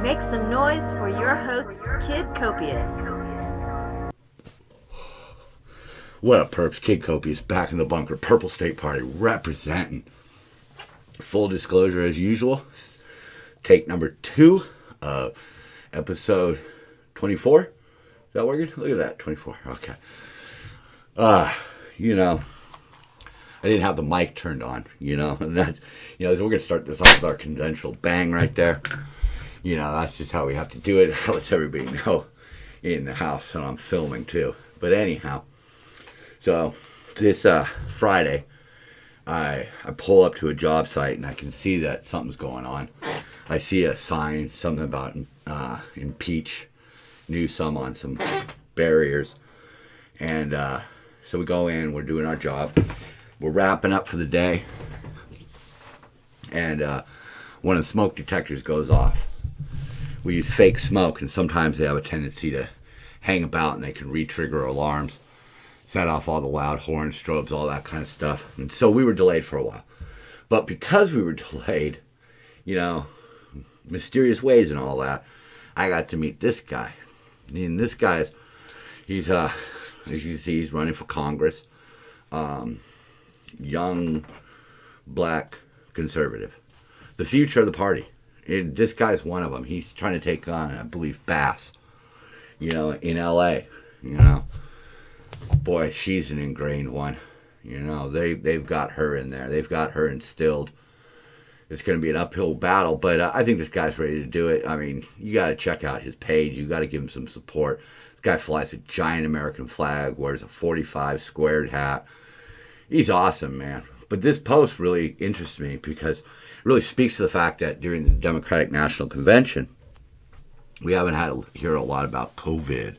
Make some noise for your host, Kid Copious. What up, perps? Kid Copious back in the bunker. Purple State Party representing. Full disclosure as usual. Take number 2, episode 24. Is that working? Look at that, 24. Okay. I didn't have the mic turned on, and that's, so we're going to start this off with our conventional bang right there. That's just how we have to do it. That lets everybody know in the house, and I'm filming too. But anyhow, so this Friday, I pull up to a job site and I can see that something's going on. I see a sign, something about impeach Newsom on some barriers. And so we go in, we're doing our job. We're wrapping up for the day. And one of the smoke detectors goes off. We use fake smoke, and sometimes they have a tendency to hang about and they can re-trigger alarms, set off all the loud horns, strobes, all that kind of stuff. And so we were delayed for a while. But because we were delayed, mysterious ways and all that, I got to meet this guy. And this guy he's as you can see, he's running for Congress. Young, black, conservative. The future of the party. This guy's one of them. He's trying to take on, I believe, Bass, in L.A., Boy, she's an ingrained one. They've got her in there. They've got her instilled. It's going to be an uphill battle, but I think this guy's ready to do it. I mean, you got to check out his page. You got to give him some support. This guy flies a giant American flag, wears a 45 squared hat. He's awesome, man. But this post really interests me because it really speaks to the fact that during the Democratic National Convention, we haven't had to hear a lot about COVID.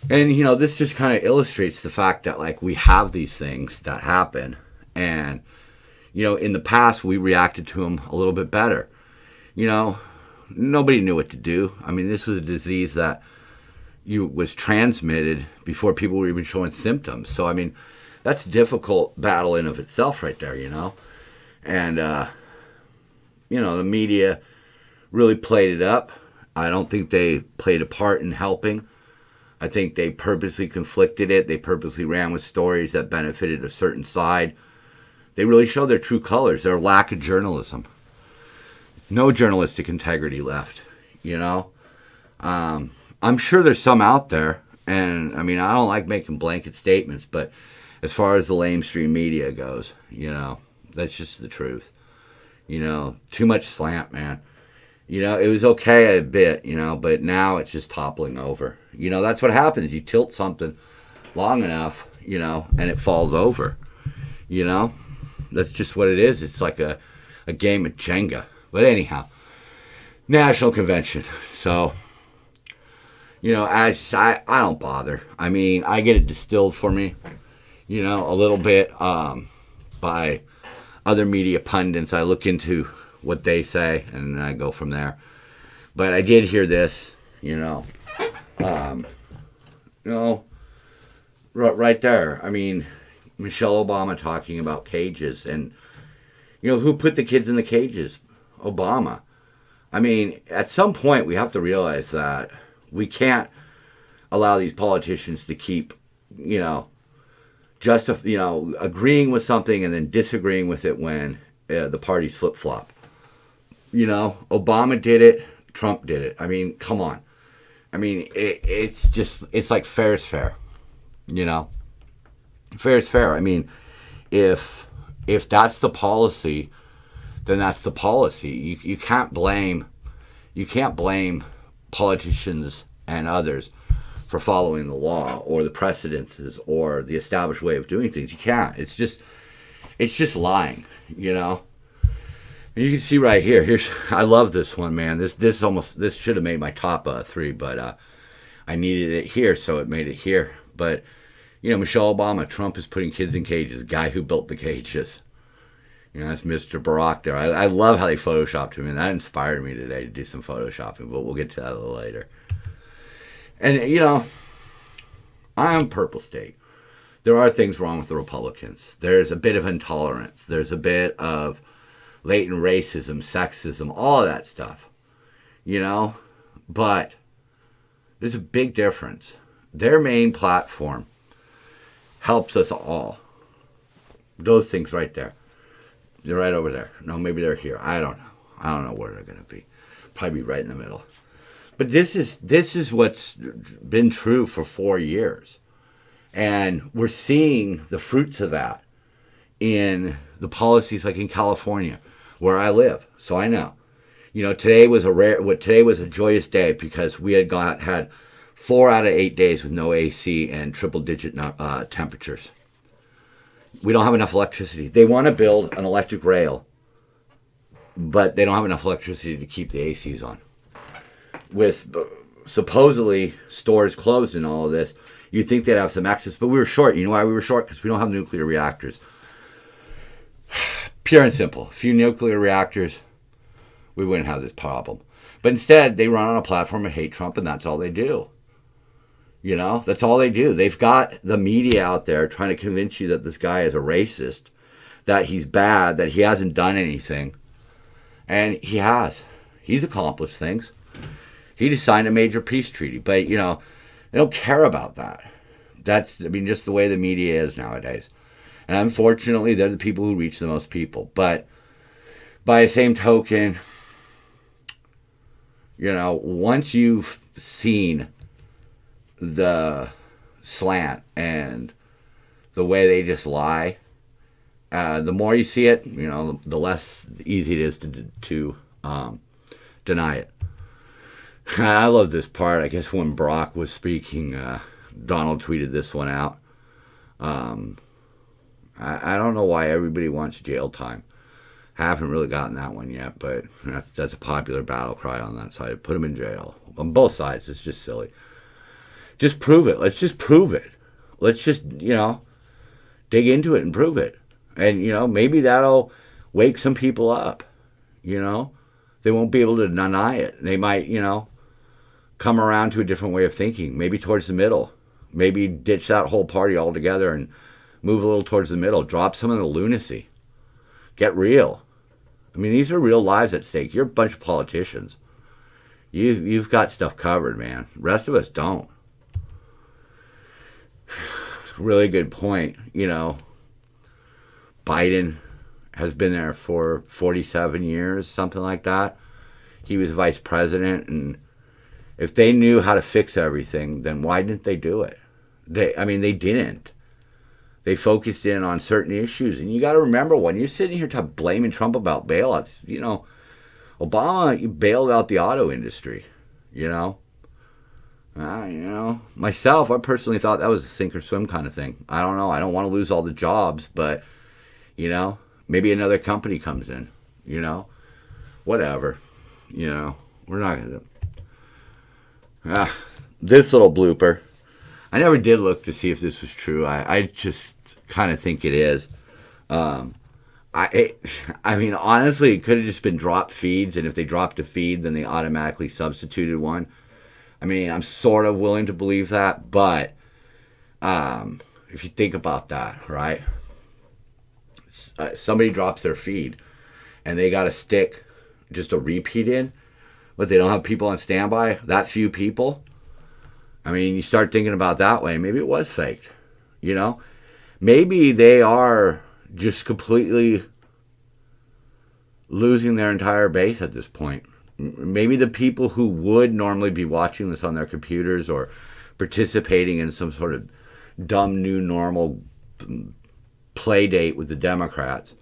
And, this just kind of illustrates the fact that, we have these things that happen. And, in the past, we reacted to them a little bit better. Nobody knew what to do. I mean, this was a disease that was transmitted before people were even showing symptoms. So, I mean, that's a difficult battle in of itself right there, And, the media really played it up. I don't think they played a part in helping. I think they purposely conflicted it. They purposely ran with stories that benefited a certain side. They really showed their true colors, their lack of journalism. No journalistic integrity left, I'm sure there's some out there. And, I mean, I don't like making blanket statements, but as far as the lamestream media goes, that's just the truth. Too much slant, man. It was okay a bit, but now it's just toppling over. That's what happens. You tilt something long enough, and it falls over. That's just what it is. It's like a game of Jenga. But anyhow, National Convention. So, as I don't bother. I mean, I get it distilled for me, a little bit by other media pundits. I look into what they say, and I go from there. But I did hear this, right there. I mean, Michelle Obama talking about cages, and who put the kids in the cages? Obama. I mean, at some point we have to realize that we can't allow these politicians to keep, agreeing with something and then disagreeing with it when the parties flip-flop. Obama did it. Trump did it. I mean, come on. I mean, it's like fair is fair. Fair is fair. I mean, if that's the policy, then that's the policy. You can't blame politicians and others for following the law or the precedences or the established way of doing things. You can't. It's just lying, And you can see right here. I love this one, man. This should have made my top 3, but I needed it here, so it made it here. But Michelle Obama, Trump is putting kids in cages. Guy who built the cages. That's Mr. Barack there. I love how they photoshopped him, and that inspired me today to do some photoshopping. But we'll get to that a little later. And I'm Purple State. There are things wrong with the Republicans. There's a bit of intolerance. There's a bit of latent racism, sexism, all of that stuff. you know? But there's a big difference. Their main platform helps us all. Those things right there. They're right over there. No, maybe they're here. I don't know. I don't know where they're going to be. Probably right in the middle. But this is what's been true for 4 years. And we're seeing the fruits of that in the policies like in California, where I live. So I know. Today was a joyous day because we had 4 out of 8 days with no AC and triple-digit temperatures. We don't have enough electricity. They want to build an electric rail, but they don't have enough electricity to keep the ACs on. With supposedly stores closed and all of this, you'd think they'd have some access, but we were short. You know why we were short? Because we don't have nuclear reactors. Pure and simple. A few nuclear reactors, we wouldn't have this problem. But instead, they run on a platform of hate Trump, and that's all they do. That's all they do. They've got the media out there trying to convince you that this guy is a racist, that he's bad, that he hasn't done anything. And he has. He's accomplished things. He just signed a major peace treaty. But, they don't care about that. That's, just the way the media is nowadays. And unfortunately, they're the people who reach the most people. But by the same token, once you've seen the slant and the way they just lie, the more you see it, the less easy it is to deny it. I love this part. I guess when Brock was speaking, Donald tweeted this one out. I don't know why everybody wants jail time. Haven't really gotten that one yet, but that's a popular battle cry on that side. Put them in jail. On both sides, it's just silly. Just prove it. Let's just prove it. Let's just, dig into it and prove it. And, maybe that'll wake some people up. They won't be able to deny it. They might, come around to a different way of thinking, maybe towards the middle. Maybe ditch that whole party altogether and move a little towards the middle. Drop some of the lunacy. Get real. These are real lives at stake. You're a bunch of politicians. You've got stuff covered, man. The rest of us don't. Really good point. Biden has been there for 47 years, something like that. He was vice president, and if they knew how to fix everything, then why didn't they do it? They didn't. They focused in on certain issues. And you got to remember, when you're sitting here blaming Trump about bailouts, Obama bailed out the auto industry, myself, I personally thought that was a sink or swim kind of thing. I don't know. I don't want to lose all the jobs, but, maybe another company comes in, whatever, we're not going to. This little blooper. I never did look to see if this was true. I just kind of think it is. Honestly, it could have just been dropped feeds, and if they dropped a feed, then they automatically substituted one. I'm sort of willing to believe that, but if you think about that, right? Somebody drops their feed, and they got to stick just a repeat in, but they don't have people on standby, that few people. You start thinking about that way. Maybe it was faked, Maybe they are just completely losing their entire base at this point. Maybe the people who would normally be watching this on their computers or participating in some sort of dumb new normal play date with the Democrats,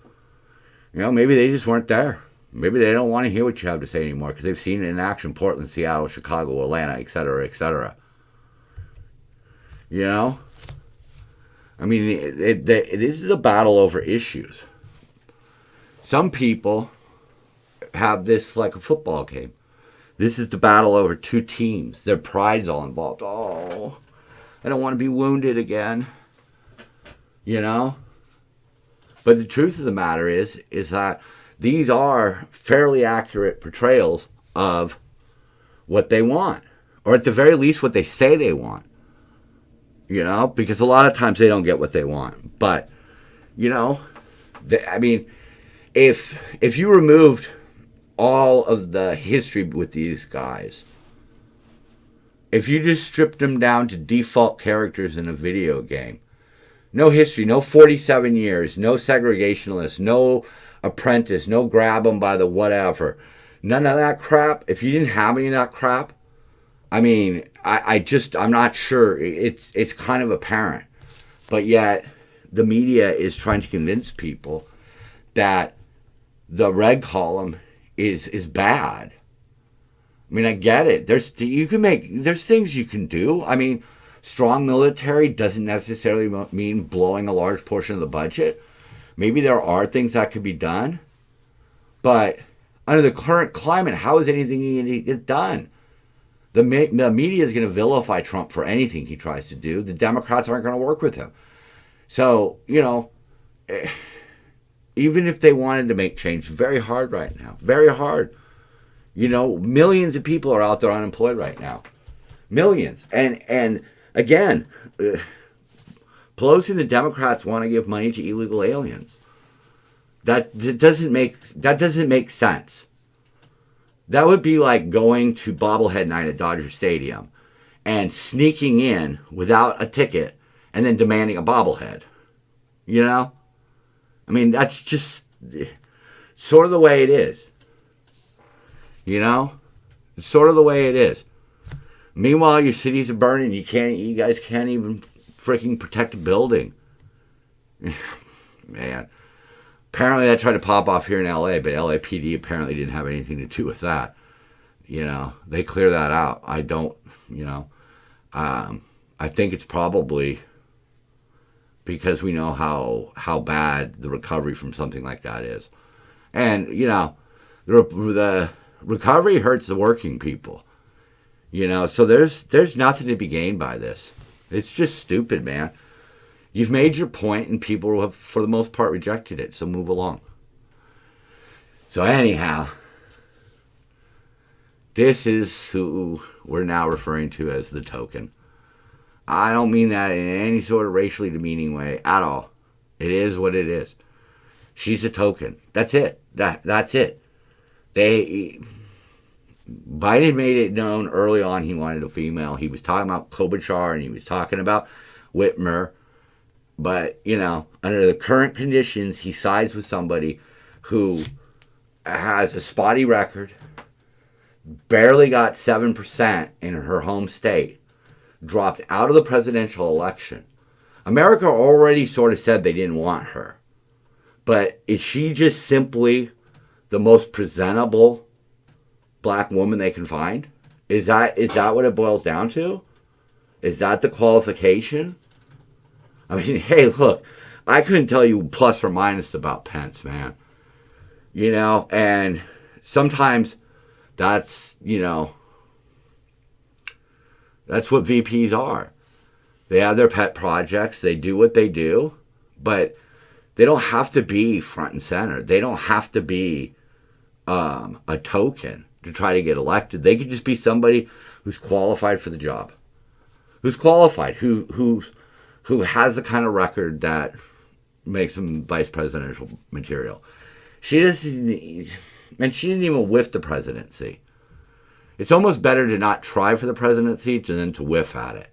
maybe they just weren't there. Maybe they don't want to hear what you have to say anymore because they've seen it in action: Portland, Seattle, Chicago, Atlanta, etc., etc. This is a battle over issues. Some people have this like a football game. This is the battle over two teams. Their pride's all involved. Oh, I don't want to be wounded again. But the truth of the matter is that these are fairly accurate portrayals of what they want, or at the very least what they say they want. Because a lot of times they don't get what they want. But, if you removed all of the history with these guys, if you just stripped them down to default characters in a video game, no history, no 47 years, no segregationist, no apprentice, no grab them by the whatever, none of that crap. If you didn't have any of that crap, I mean, I'm not sure. It's kind of apparent. But yet, the media is trying to convince people that the red column is bad. I mean, I get it. There's things you can do. I mean, strong military doesn't necessarily mean blowing a large portion of the budget. Maybe there are things that could be done. But under the current climate, how is anything going to get done? The media is going to vilify Trump for anything he tries to do. The Democrats aren't going to work with him. So, even if they wanted to make change, very hard right now. Very hard. Millions of people are out there unemployed right now. Millions. And again, Pelosi and the Democrats want to give money to illegal aliens. That doesn't make sense. That would be like going to bobblehead night at Dodger Stadium and sneaking in without a ticket and then demanding a bobblehead. I mean, that's just sort of the way it is. It's sort of the way it is. Meanwhile, your cities are burning. You guys can't even freaking protect a building. Man. Apparently that tried to pop off here in LA, but LAPD apparently didn't have anything to do with that. They clear that out. I don't, I think it's probably because we know how bad the recovery from something like that is. And, the recovery hurts the working people. So there's nothing to be gained by this. It's just stupid, man. You've made your point, and people have, for the most part, rejected it, so move along. So anyhow, this is who we're now referring to as the token. I don't mean that in any sort of racially demeaning way at all. It is what it is. She's a token. That's it. That's it. Biden made it known early on he wanted a female. He was talking about Klobuchar, and he was talking about Whitmer. But, under the current conditions, he sides with somebody who has a spotty record, barely got 7% in her home state, dropped out of the presidential election. America already sort of said they didn't want her. But is she just simply the most presentable black woman they can find? Is that what it boils down to? Is that the qualification? I mean, hey, look, I couldn't tell you plus or minus about Pence, man. And sometimes that's, that's what VPs are. They have their pet projects. They do what they do. But they don't have to be front and center. They don't have to be a token to try to get elected. They could just be somebody who's qualified for the job. Who's qualified. Who has the kind of record that makes them vice presidential material. She didn't even whiff the presidency. It's almost better to not try for the presidency than to whiff at it.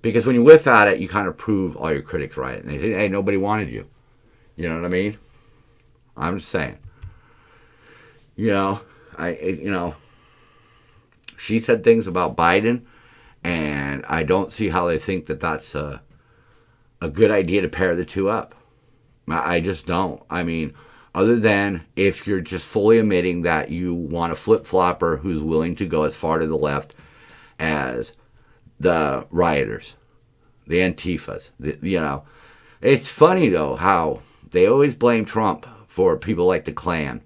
Because when you whiff at it, you kind of prove all your critics right. And they say, hey, nobody wanted you. You know what I mean? I'm just saying. She said things about Biden, and I don't see how they think that that's a good idea to pair the two up. I just don't. I mean, other than if you're just fully admitting that you want a flip-flopper who's willing to go as far to the left as the rioters, the Antifas. It's funny, though, how they always blame Trump for people like the Klan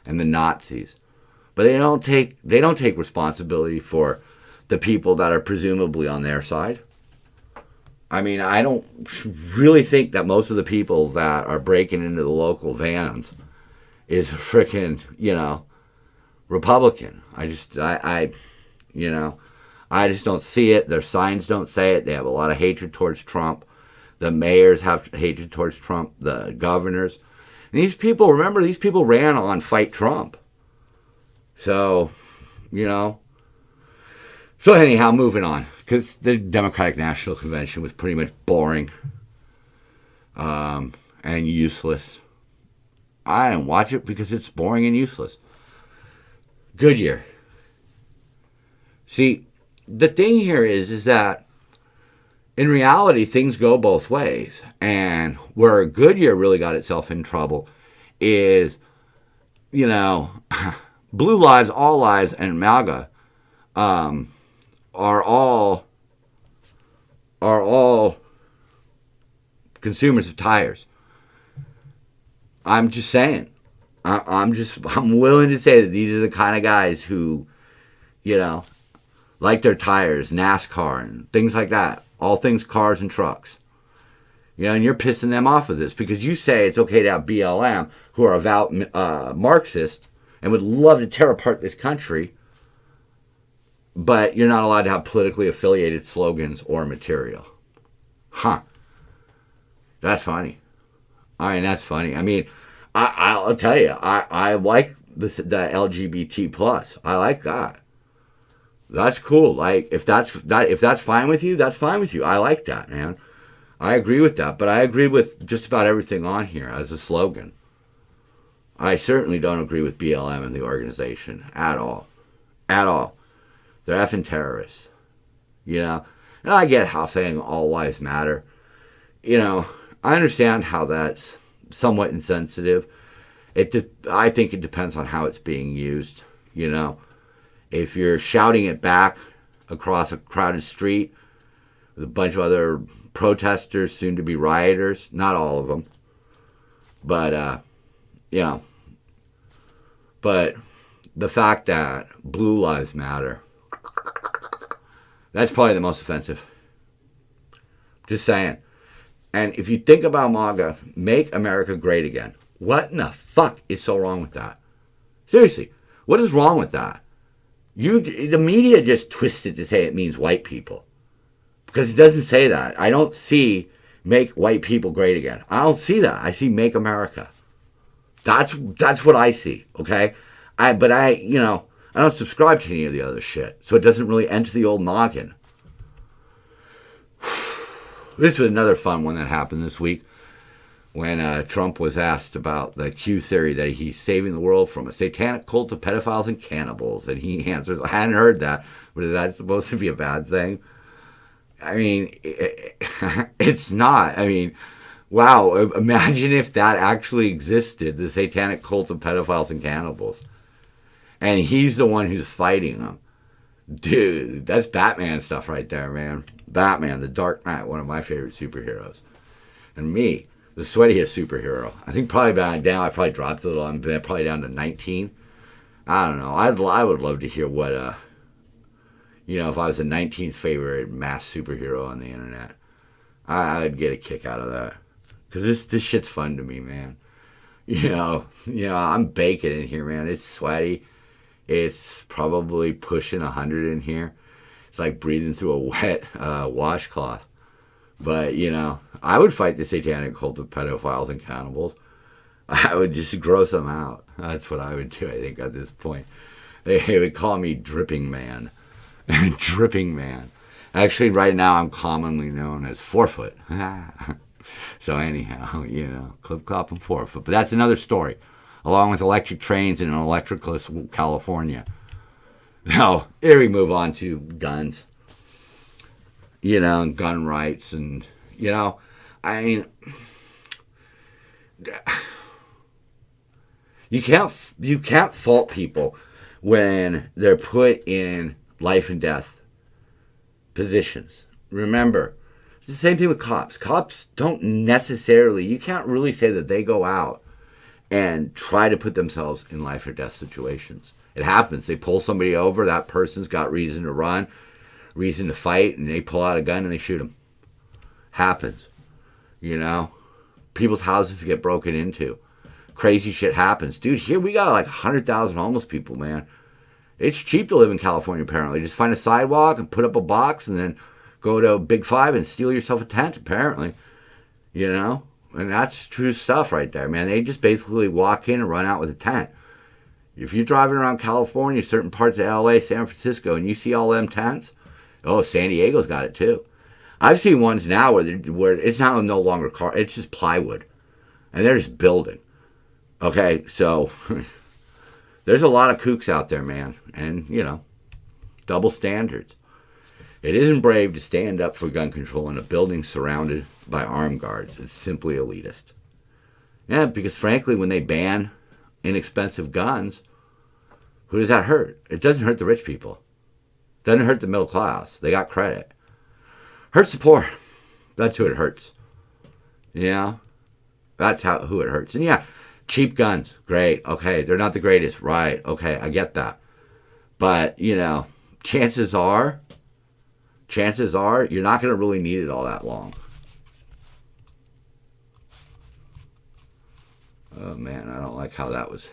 and the Nazis. But they don't take responsibility for the people that are presumably on their side. I mean, I don't really think that most of the people that are breaking into the local vans is freaking, Republican. I just don't see it. Their signs don't say it. They have a lot of hatred towards Trump. The mayors have hatred towards Trump. The governors. And these people ran on Fight Trump. So, you know. So anyhow, moving on. Because the Democratic National Convention was pretty much boring and useless. I didn't watch it because it's boring and useless. Goodyear. See, the thing here is that in reality, things go both ways. And where Goodyear really got itself in trouble is, Blue Lives, All Lives, and MAGA are all consumers of tires. I'm just saying. I'm willing to say that these are the kind of guys who, like their tires, NASCAR and things like that. All things cars and trucks. And you're pissing them off with this because you say it's okay to have BLM, who are avowed Marxists and would love to tear apart this country, but you're not allowed to have politically affiliated slogans or material. Huh. That's funny. That's funny. I mean, I'll tell you, I like the LGBT plus. I like that. That's cool. Like if that's fine with you, that's fine with you. I like that, man. I agree with that, but I agree with just about everything on here as a slogan. I certainly don't agree with BLM and the organization at all. At all. They're effing terrorists. And I get how saying all lives matter. I understand how that's somewhat insensitive. I think it depends on how it's being used. If you're shouting it back across a crowded street with a bunch of other protesters, soon to be rioters, not all of them, but but the fact that Blue Lives Matter, that's probably the most offensive. Just saying. And if you think about MAGA, make America great again. What in the fuck is so wrong with that? Seriously, what is wrong with that? The media just twisted to say it means white people. Because it doesn't say that. I don't see make white people great again. I don't see that. I see make America. That's what I see, okay? I don't subscribe to any of the other shit. So it doesn't really enter the old noggin. This was another fun one that happened this week when Trump was asked about the Q theory that he's saving the world from a satanic cult of pedophiles and cannibals. And he answers, I hadn't heard that, but is that supposed to be a bad thing? I mean, it's not. I mean, wow, imagine if that actually existed, the satanic cult of pedophiles and cannibals. And he's the one who's fighting them. Dude, that's Batman stuff right there, man. Batman, the Dark Knight, one of my favorite superheroes. And me, the sweatiest superhero. I think probably back down, I probably dropped a little. I'm probably down to 19. I don't know. I would love to hear what, if I was the 19th favorite mass superhero on the internet. I'd get a kick out of that. Because this shit's fun to me, man. I'm baking in here, man. It's sweaty. It's probably pushing 100 in here. It's like breathing through a wet washcloth. But, I would fight the satanic cult of pedophiles and cannibals. I would just gross them out. That's what I would do, I think, at this point. They would call me Dripping Man. Dripping Man. Actually, right now, I'm commonly known as 4-foot. So anyhow, clip, clop, and 4-foot. But that's another story. Along with electric trains in an electricless California. Now, here we move on to guns. And gun rights. And, I mean, you can't fault people when they're put in life and death positions. Remember, it's the same thing with cops. Cops don't necessarily, you can't really say that they go out and try to put themselves in life or death situations. It happens. They pull somebody over. That person's got reason to run, reason to fight, and they pull out a gun and they shoot them. Happens. People's houses get broken into. Crazy shit happens. Dude, here we got like 100,000 homeless people, man. It's cheap to live in California, apparently. Just find a sidewalk and put up a box and then go to Big Five and steal yourself a tent, apparently. And that's true stuff right there, man. They just basically walk in and run out with a tent. If you're driving around California, certain parts of LA, San Francisco, and you see all them tents, oh, San Diego's got it too. I've seen ones now where it's now no longer car, it's just plywood. And they're just building. Okay, so there's a lot of kooks out there, man. And, double standards. It isn't brave to stand up for gun control in a building surrounded by armed guards. It's simply elitist. Yeah, because frankly, when they ban inexpensive guns, who does that hurt? It doesn't hurt the rich people. It doesn't hurt the middle class. They got credit. Hurts the poor. That's who it hurts. That's who it hurts. And yeah, cheap guns, great. Okay, they're not the greatest. Right, okay, I get that. But, chances are, you're not going to really need it all that long. Oh, man, I don't like how that was.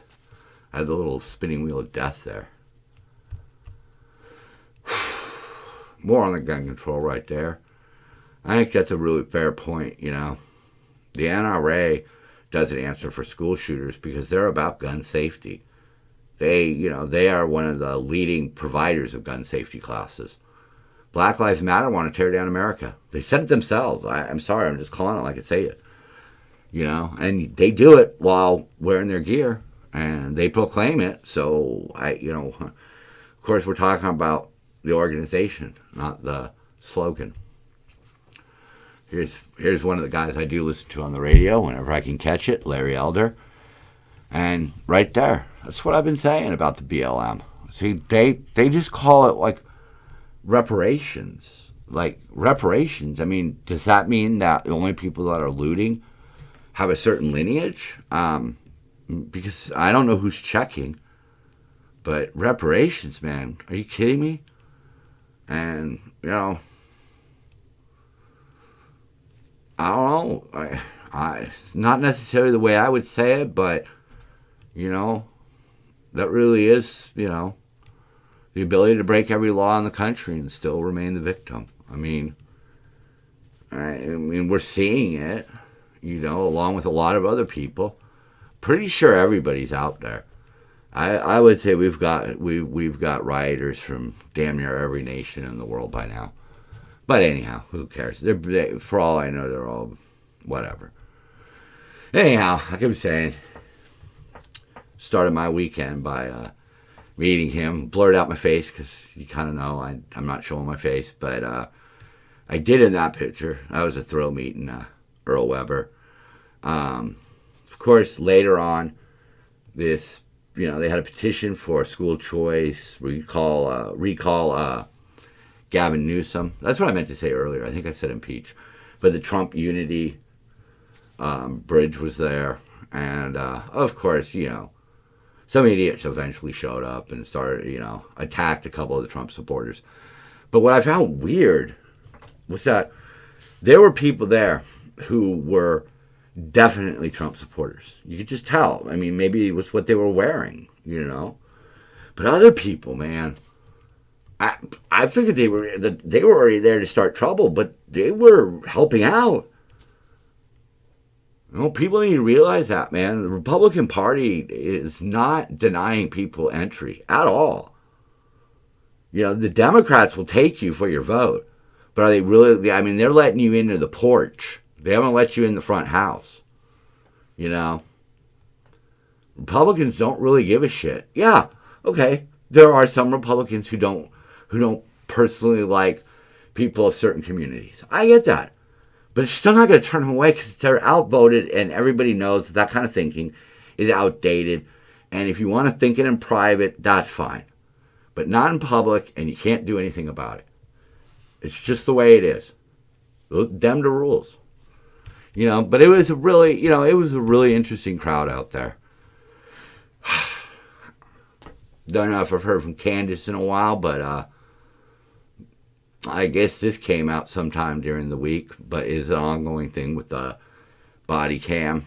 I had the little spinning wheel of death there. More on the gun control right there. I think that's a really fair point, The NRA doesn't answer for school shooters because they're about gun safety. They are one of the leading providers of gun safety classes. Black Lives Matter want to tear down America. They said it themselves. I'm sorry, I'm just calling it like I say it. And they do it while wearing their gear, and they proclaim it. So of course, we're talking about the organization, not the slogan. Here's one of the guys I do listen to on the radio whenever I can catch it, Larry Elder. And right there, that's what I've been saying about the BLM. See, they just call it like reparations. Like reparations. I mean, does that mean that the only people that are looting have a certain lineage? Because I don't know who's checking. But reparations, man, are you kidding me? And, I don't know. Not necessarily the way I would say it, but, that really is, the ability to break every law in the country and still remain the victim. I mean, we're seeing it, along with a lot of other people. Pretty sure everybody's out there. I would say we've got rioters from damn near every nation in the world by now. But anyhow, who cares? For all I know, they're all whatever. Anyhow, like I was saying, started my weekend by meeting him. Blurred out my face because you kind of know I'm not showing my face. But I did in that picture. That was a thrill meeting Earl Weber. Of course, later on, they had a petition for school choice, recall Gavin Newsom. That's what I meant to say earlier. I think I said impeach. But the Trump Unity bridge was there. And, of course, some idiots eventually showed up and started, attacked a couple of the Trump supporters. But what I found weird was that there were people there who were definitely Trump supporters. You could just tell. I mean, maybe it was what they were wearing, But other people, man, I figured they were already there to start trouble, but they were helping out. People need to realize that, man. The Republican Party is not denying people entry at all. The Democrats will take you for your vote, but are they really? I mean, they're letting you into the porch. They haven't let you in the front house. Republicans don't really give a shit. Yeah, okay. There are some Republicans who don't personally like people of certain communities. I get that. But it's still not going to turn them away because they're outvoted and everybody knows that kind of thinking is outdated. And if you want to think it in private, that's fine. But not in public, and you can't do anything about it. It's just the way it is. Them the rules. But it was a really interesting crowd out there. Don't know if I've heard from Candace in a while, but I guess this came out sometime during the week, but is an ongoing thing with the body cam.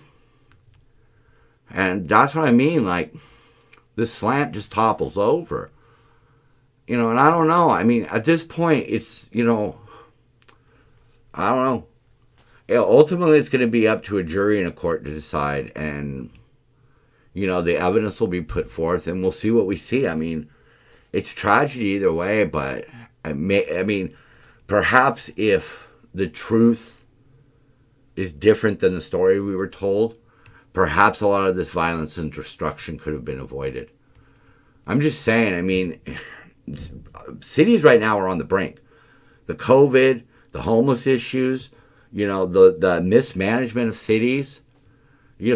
And that's what I mean, like, this slant just topples over. And I don't know. I mean, at this point, it's, I don't know. Ultimately, it's going to be up to a jury and a court to decide. And, The evidence will be put forth, and we'll see what we see. I mean, it's a tragedy either way, but perhaps if the truth is different than the story we were told, perhaps a lot of this violence and destruction could have been avoided. I'm just saying, cities right now are on the brink. The COVID, the homeless issues, the mismanagement of cities.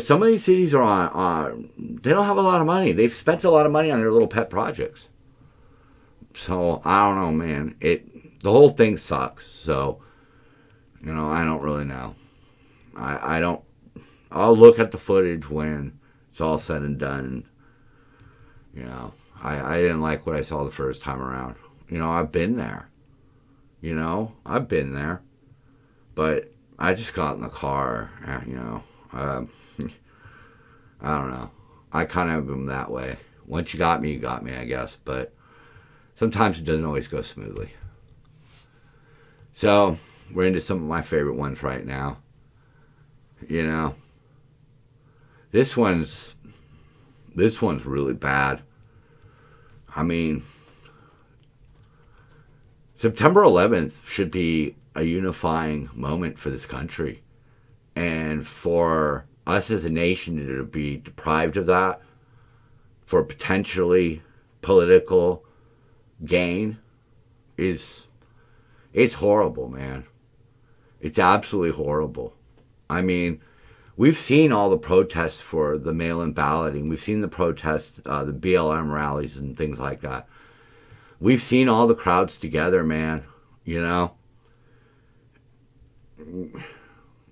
Some of these cities are they don't have a lot of money. They've spent a lot of money on their little pet projects. So, I don't know, man. The whole thing sucks. So, I don't really know. I'll look at the footage when it's all said and done. I didn't like what I saw the first time around. I've been there. I've been there. But I just got in the car, I don't know. I kind of am that way. Once you got me, I guess. But sometimes it doesn't always go smoothly. So, we're into some of my favorite ones right now. This one's really bad. September 11th should be a unifying moment for this country. And for us as a nation to be deprived of that for potentially political gain it's horrible, man. It's absolutely horrible. We've seen all the protests for the mail-in balloting. We've seen the protests, the BLM rallies and things like that. We've seen all the crowds together, man.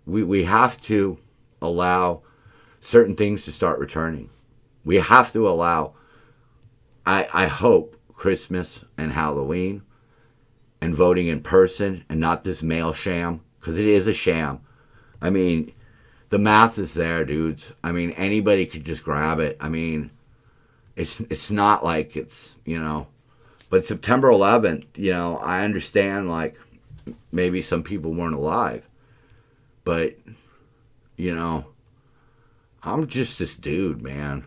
We have to allow certain things to start returning. We have to allow, I hope, Christmas and Halloween and voting in person and not this mail sham, because it is a sham. The math is there, dudes. Anybody could just grab it. It's not like it's, But September 11th, I understand, maybe some people weren't alive. But, I'm just this dude, man.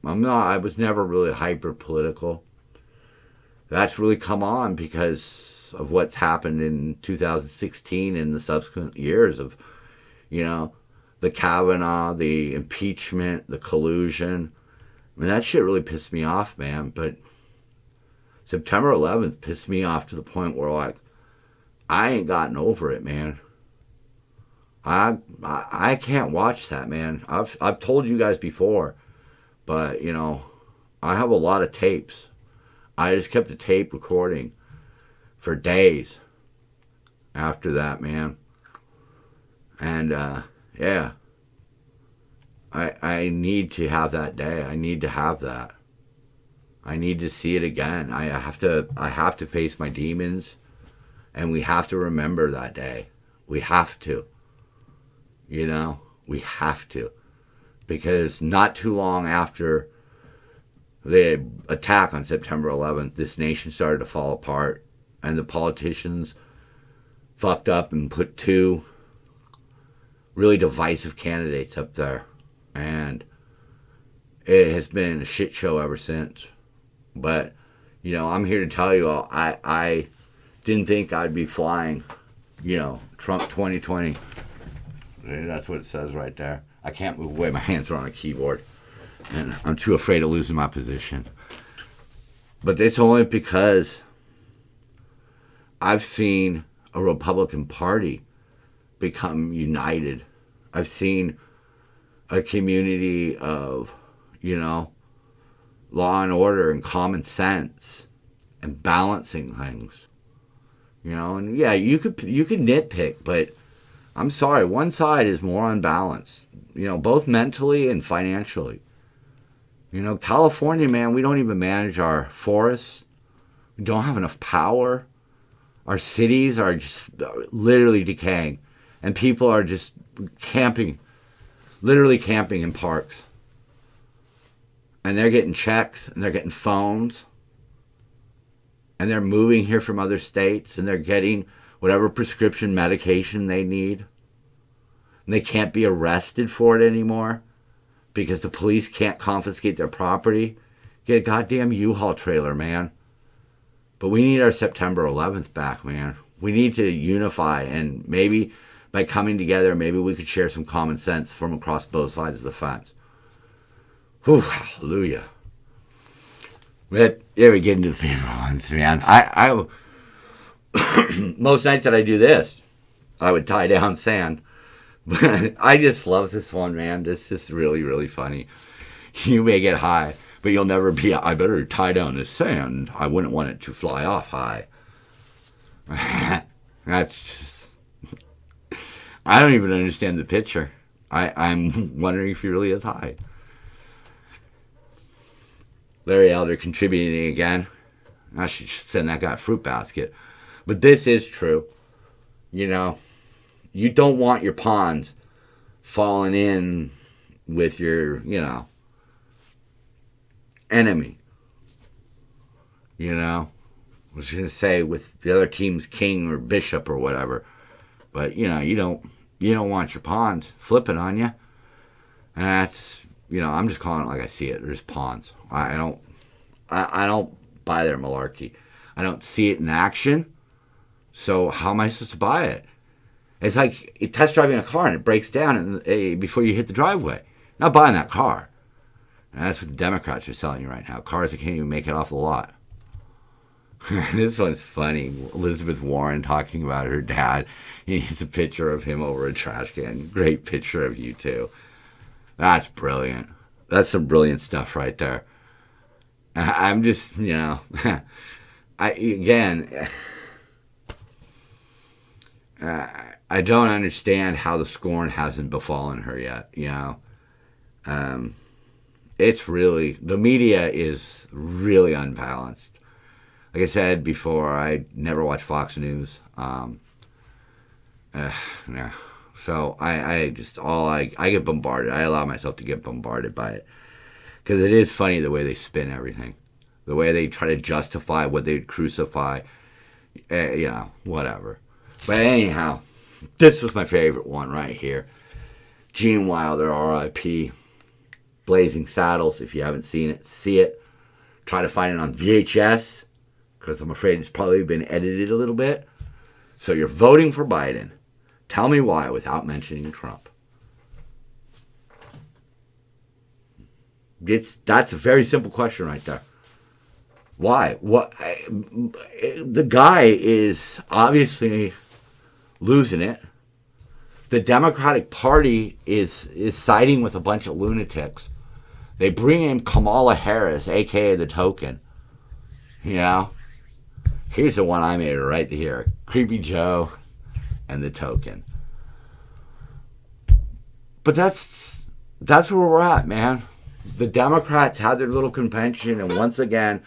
I was never really hyper political. That's really come on because of what's happened in 2016 and the subsequent years of, the Kavanaugh, the impeachment, the collusion. That shit really pissed me off, man. But September 11th pissed me off to the point where, I ain't gotten over it, man. I can't watch that, man. I've told you guys before, but, I have a lot of tapes. I just kept a tape recording for days after that, man. And, yeah. I need to have that day. I need to have that. I need to see it again. I have to face my demons, and we have to remember that day. We have to. We have to. Because not too long after the attack on September 11th, this nation started to fall apart, and the politicians fucked up and put two really divisive candidates up there. And it has been a shit show ever since. But, I'm here to tell you all, I didn't think I'd be flying, Trump 2020. That's what it says right there. I can't move away. My hands are on a keyboard. And I'm too afraid of losing my position. But it's only because I've seen a Republican Party become united. I've seen a community of, law and order and common sense and balancing things. And yeah, you could nitpick, but I'm sorry, one side is more unbalanced, both mentally and financially. California, man, we don't even manage our forests. We don't have enough power. Our cities are just literally decaying. And people are just literally camping in parks. And they're getting checks, and they're getting phones. And they're moving here from other states, and they're getting whatever prescription medication they need. And they can't be arrested for it anymore because the police can't confiscate their property, get a goddamn U-Haul trailer, man. But we need our September 11th back, man. We need to unify, and maybe by coming together, maybe we could share some common sense from across both sides of the fence. Whew, hallelujah. But there we get into the favorite ones, man. I most nights that I do this, I would tie down sand. But I just love this one, man. This is really, really funny. You may get high, but you'll never be, I better tie down this sand. I wouldn't want it to fly off high. That's just, I don't even understand the picture. I'm wondering if he really is high. Larry Elder contributing again. I should send that guy a fruit basket. But this is true. You know, you don't want your pawns falling in with your, enemy. I was going to say with the other team's king or bishop or whatever. But, you don't want your pawns flipping on you. And that's, I'm just calling it like I see it. There's pawns. I don't buy their malarkey. I don't see it in action. So how am I supposed to buy it? It's like test driving a car and it breaks down before you hit the driveway. Not buying that car. And that's what the Democrats are selling you right now. Cars that can't even make it off the lot. This one's funny. Elizabeth Warren talking about her dad. It's a picture of him over a trash can. Great picture of you too. That's brilliant. That's some brilliant stuff right there. I'm just, I don't understand how the scorn hasn't befallen her yet, It's really, the media is really unbalanced. Like I said before, I never watch Fox News. Yeah. So I get bombarded. I allow myself to get bombarded by it. Because it is funny the way they spin everything. The way they try to justify what they'd crucify. Whatever. But anyhow, this was my favorite one right here. Gene Wilder, R.I.P. Blazing Saddles. If you haven't seen it, see it. Try to find it on VHS. Because I'm afraid it's probably been edited a little bit. So you're voting for Biden. Tell me why without mentioning Trump. That's a very simple question right there. Why? The guy is obviously losing it. The Democratic Party is siding with a bunch of lunatics. They bring in Kamala Harris, a.k.a. the Token. Here's the one I made right here. Creepy Joe and the Token. But that's where we're at, man. The Democrats had their little convention, and once again,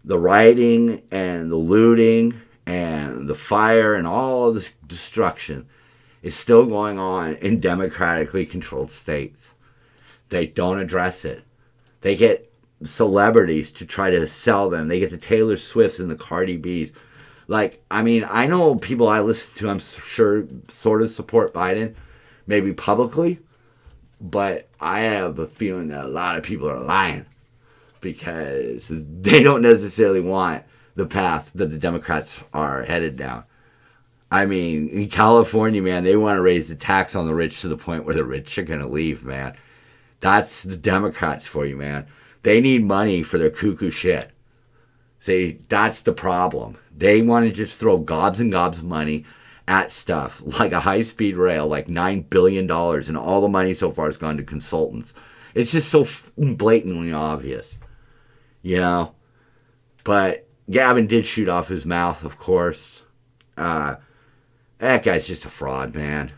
the rioting and the looting and the fire and all of this destruction is still going on in democratically controlled states. They don't address it. They get celebrities to try to sell them. They get the Taylor Swifts and the Cardi B's. I know people I listen to, I'm sure, sort of support Biden, maybe publicly, but I have a feeling that a lot of people are lying because they don't necessarily want the path that the Democrats are headed down. In California, man, they want to raise the tax on the rich to the point where the rich are going to leave, man. That's the Democrats for you, man. They need money for their cuckoo shit. See, that's the problem. They want to just throw gobs and gobs of money at stuff like a high-speed rail, like $9 billion, and all the money so far has gone to consultants. It's just so blatantly obvious, But Gavin did shoot off his mouth, of course. That guy's just a fraud, man.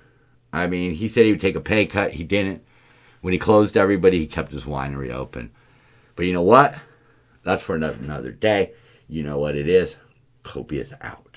He said he would take a pay cut. He didn't. When he closed everybody, he kept his winery open. But you know what? That's for another day. You know what it is. Copious out.